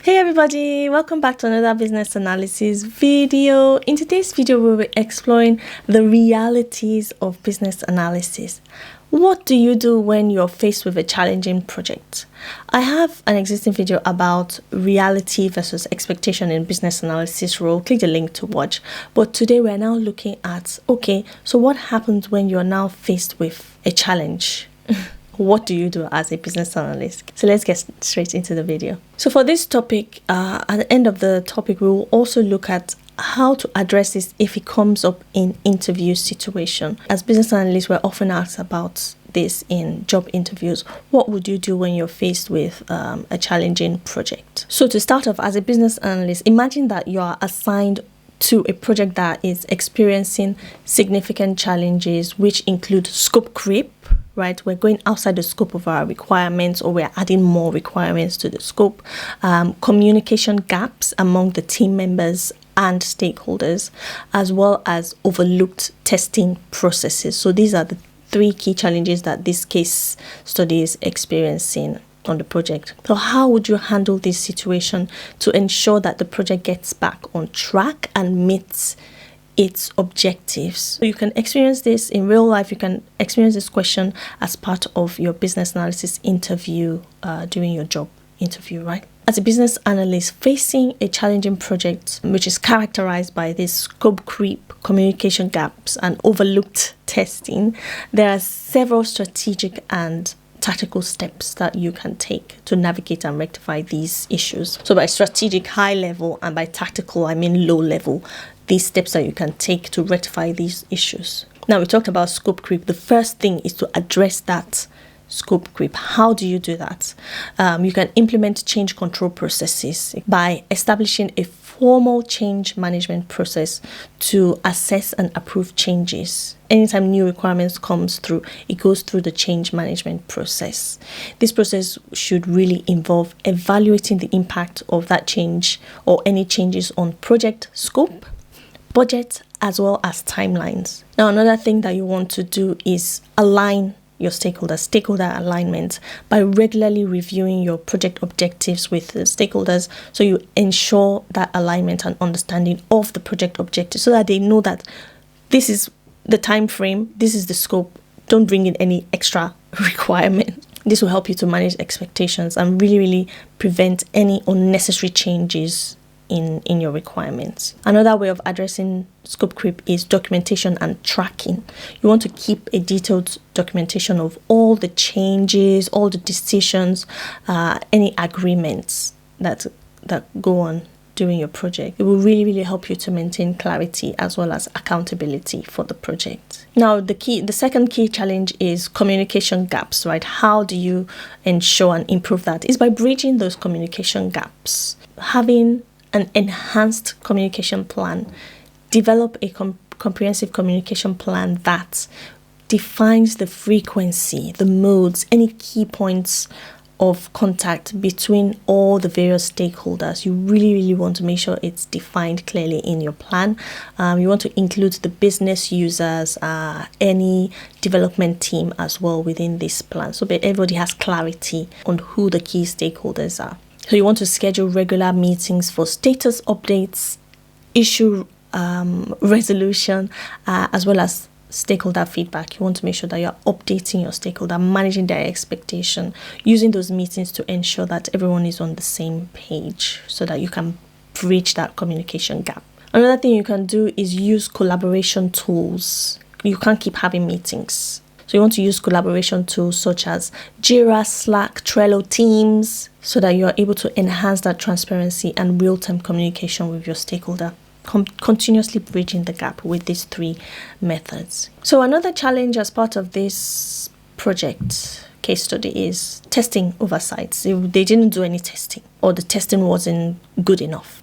Hey everybody, welcome back to another business analysis video. In today's video, we'll be exploring the realities of business analysis. What do you do when you're faced with a challenging project? I have an existing video about reality versus expectation in business analysis role. Click the link to watch. But today we're now looking at, okay, so what happens when you're now faced with a challenge? What do you do as a business analyst? So let's get straight into the video. So for this topic, at the end of the topic, we will also look at how to address this if it comes up in interview situation. As business analysts, we're often asked about this in job interviews. What would you do when you're faced with a challenging project? So to start off, as a business analyst, imagine that you are assigned to a project that is experiencing significant challenges, which include scope creep. Right, we're going outside the scope of our requirements, or we're adding more requirements to the scope. Communication gaps among the team members and stakeholders, as well as overlooked testing processes. So these are the three key challenges that this case study is experiencing on the project. So how would you handle this situation to ensure that the project gets back on track and meets its objectives? So you can experience this in real life. You can experience this question as part of your business analysis interview during your job interview, right? As a business analyst facing a challenging project which is characterized by this scope creep, communication gaps, and overlooked testing, there are several strategic and tactical steps that you can take to navigate and rectify these issues. So by strategic, high level, and by tactical, I mean low level, these steps that you can take to rectify these issues. Now, we talked about scope creep. The first thing is to address that scope creep. How do you do that? You can implement change control processes by establishing a formal change management process to assess and approve changes. Anytime new requirements comes through, it goes through the change management process. This process should really involve evaluating the impact of that change or any changes on project scope, budget, as well as timelines. Now, another thing that you want to do is align your stakeholder alignment by regularly reviewing your project objectives with the stakeholders, so you ensure that alignment and understanding of the project objectives so that they know that this is the time frame, this is the scope. Don't bring in any extra requirement. This will help you to manage expectations and really prevent any unnecessary changes in your requirements. Another way of addressing scope creep is documentation and tracking. You want to keep a detailed documentation of all the changes, all the decisions, any agreements that go on during your project. It will really help you to maintain clarity as well as accountability for the project. Now, the second key challenge is communication gaps, right? How do you ensure and improve that? Is by bridging those communication gaps. Having an enhanced communication plan. Develop a comprehensive communication plan that defines the frequency, the modes, any key points of contact between all the various stakeholders. You really want to make sure it's defined clearly in your plan. You want to include the business users, any development team as well within this plan, so that everybody has clarity on who the key stakeholders are. So you want to schedule regular meetings for status updates, issue resolution, as well as stakeholder feedback. You want to make sure that you're updating your stakeholder, managing their expectation, using those meetings to ensure that everyone is on the same page so that you can bridge that communication gap. Another thing you can do is use collaboration tools. You can't keep having meetings. So you want to use collaboration tools such as Jira, Slack, Trello, Teams, so that you are able to enhance that transparency and real-time communication with your stakeholder, continuously bridging the gap with these three methods. So another challenge as part of this project case study is testing oversights. They didn't do any testing, or the testing wasn't good enough.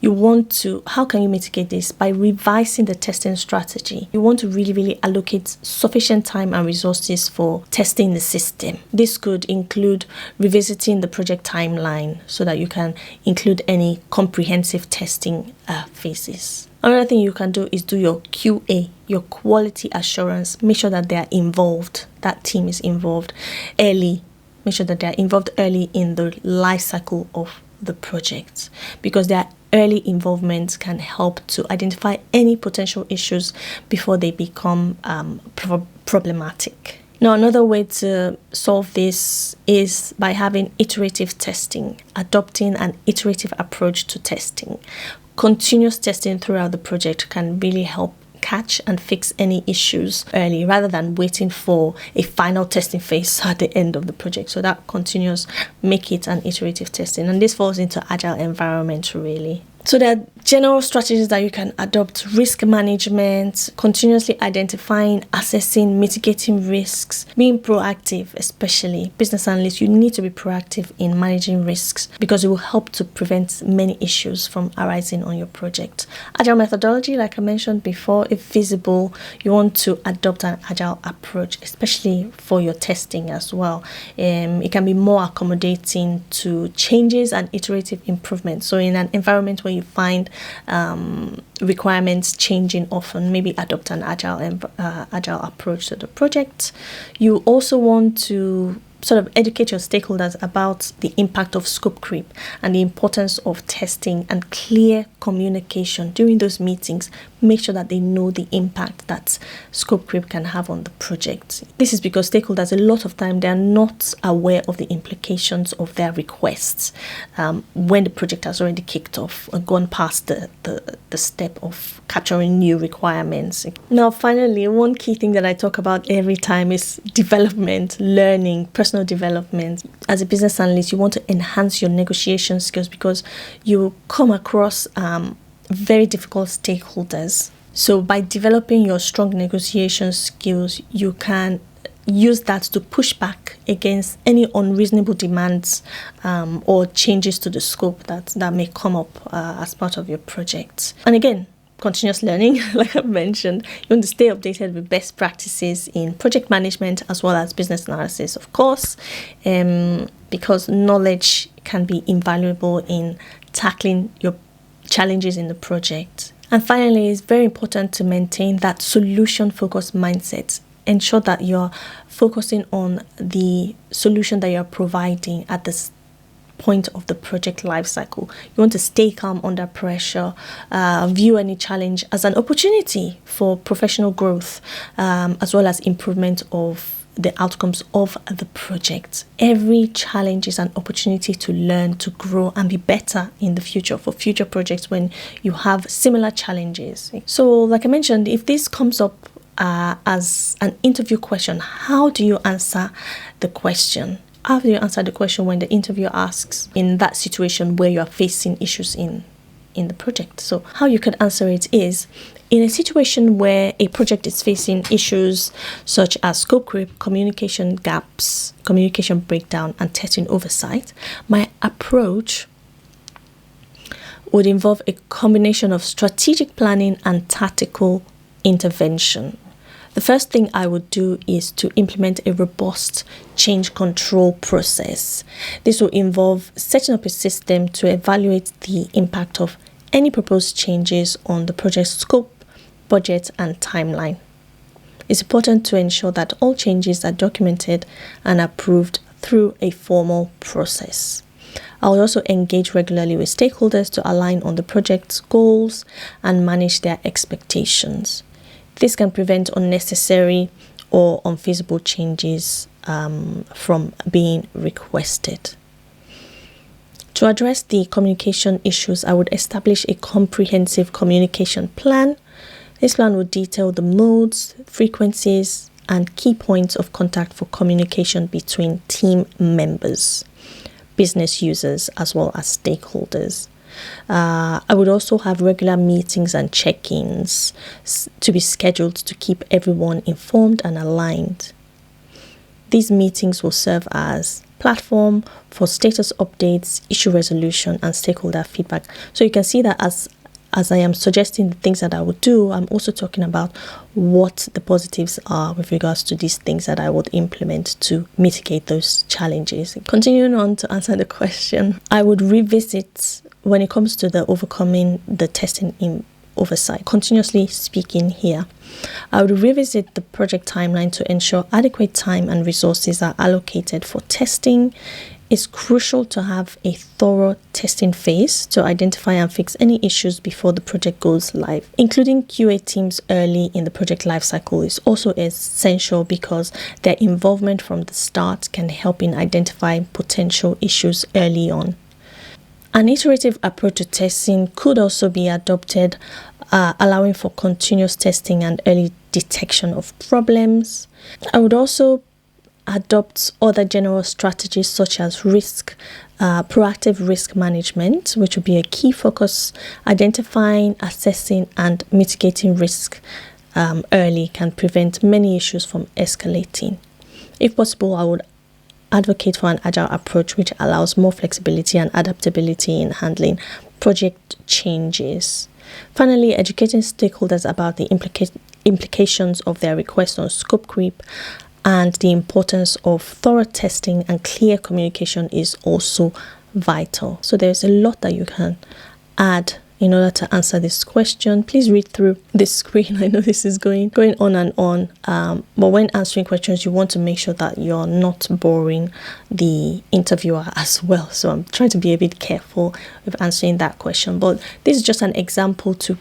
How can you mitigate this? By revising the testing strategy. You want to really allocate sufficient time and resources for testing the system. This could include revisiting the project timeline so that you can include any comprehensive testing phases. Another thing you can do is do your QA, your quality assurance. Make sure that they are involved, that team is involved early. Make sure that they are involved early in the life cycle of the project, because their early involvement can help to identify any potential issues before they become problematic. Now, another way to solve this is by having iterative testing, adopting an iterative approach to testing. Continuous testing throughout the project can really help catch and fix any issues early rather than waiting for a final testing phase at the end of the project. So that continuous, make it an iterative testing. And this falls into agile environment really. So there are general strategies that you can adopt: risk management, continuously identifying, assessing, mitigating risks, being proactive. Especially business analysts, you need to be proactive in managing risks because it will help to prevent many issues from arising on your project. Agile methodology, like I mentioned before, if feasible, you want to adopt an agile approach, especially for your testing as well. It can be more accommodating to changes and iterative improvements. So in an environment where you find requirements changing often, maybe adopt an agile approach to the project. You also want to sort of educate your stakeholders about the impact of scope creep and the importance of testing and clear communication during those meetings. Make sure that they know the impact that scope creep can have on the project. This is because stakeholders, a lot of time, they're not aware of the implications of their requests when the project has already kicked off and gone past the step of capturing new requirements. Now, finally, one key thing that I talk about every time is development, learning, personal development. As a business analyst, you want to enhance your negotiation skills because you come across very difficult stakeholders. So by developing your strong negotiation skills, you can use that to push back against any unreasonable demands or changes to the scope that may come up as part of your project. And again, continuous learning, like I mentioned, you want to stay updated with best practices in project management as well as business analysis, of course, because knowledge can be invaluable in tackling your challenges in the project. And finally, it's very important to maintain that solution-focused mindset. Ensure that you're focusing on the solution that you're providing at this point of the project life cycle. You want to stay calm under pressure, view any challenge as an opportunity for professional growth, as well as improvement of the outcomes of the project. Every challenge is an opportunity to learn, to grow, and be better in the future for future projects when you have similar challenges. So, like I mentioned, if this comes up as an interview question, how do you answer the question? How do you answer the question when the interviewer asks in that situation where you are facing issues in the project? So how you could answer it is, in a situation where a project is facing issues such as scope creep, communication gaps, communication breakdown, and testing oversight, my approach would involve a combination of strategic planning and tactical intervention. The first thing I would do is to implement a robust change control process. This will involve setting up a system to evaluate the impact of any proposed changes on the project scope, budget, and timeline. It's important to ensure that all changes are documented and approved through a formal process. I will also engage regularly with stakeholders to align on the project's goals and manage their expectations. This can prevent unnecessary or unfeasible changes from being requested. To address the communication issues, I would establish a comprehensive communication plan. This plan would detail the modes, frequencies, and key points of contact for communication between team members, business users, as well as stakeholders. I would also have regular meetings and check-ins to be scheduled to keep everyone informed and aligned. These meetings will serve as platform for status updates, issue resolution, and stakeholder feedback. So you can see that as I am suggesting the things that I would do, I'm also talking about what the positives are with regards to these things that I would implement to mitigate those challenges. Continuing on to answer the question, I would revisit when it comes to the overcoming the testing in oversight, continuously speaking here. I would revisit the project timeline to ensure adequate time and resources are allocated for testing, It's crucial to have a thorough testing phase to identify and fix any issues before the project goes live. Including QA teams early in the project lifecycle is also essential because their involvement from the start can help in identifying potential issues early on. An iterative approach to testing could also be adopted, allowing for continuous testing and early detection of problems. I would also adopt other general strategies such as proactive risk management, which would be a key focus. Identifying, assessing, and mitigating risk early can prevent many issues from escalating. If possible, I would advocate for an agile approach which allows more flexibility and adaptability in handling project changes. Finally, educating stakeholders about the implications of their request on scope creep and the importance of thorough testing and clear communication is also vital. So there's a lot that you can add in order to answer this question. Please read through this screen. I know this is going on and on, but when answering questions, you want to make sure that you're not boring the interviewer as well. So I'm trying to be a bit careful with answering that question, but this is just an example to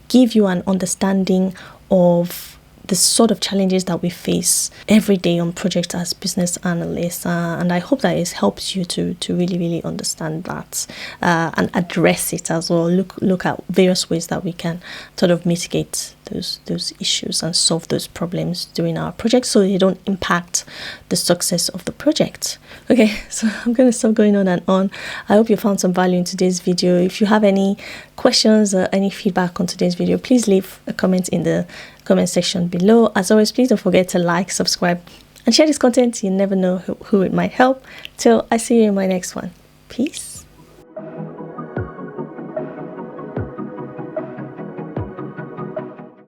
give you an understanding of the sort of challenges that we face every day on projects as business analysts, and I hope that it helps you to really understand that and address it as well. Look at various ways that we can sort of mitigate those issues and solve those problems during our project so they don't impact the success of the project. Okay, so I'm going to stop going on and on. I hope you found some value in today's video. If you have any questions or any feedback on today's video, please leave a comment in the comment section below. As always, please don't forget to like, subscribe, and share this content. You never know who it might help. Till I see you in my next one. Peace.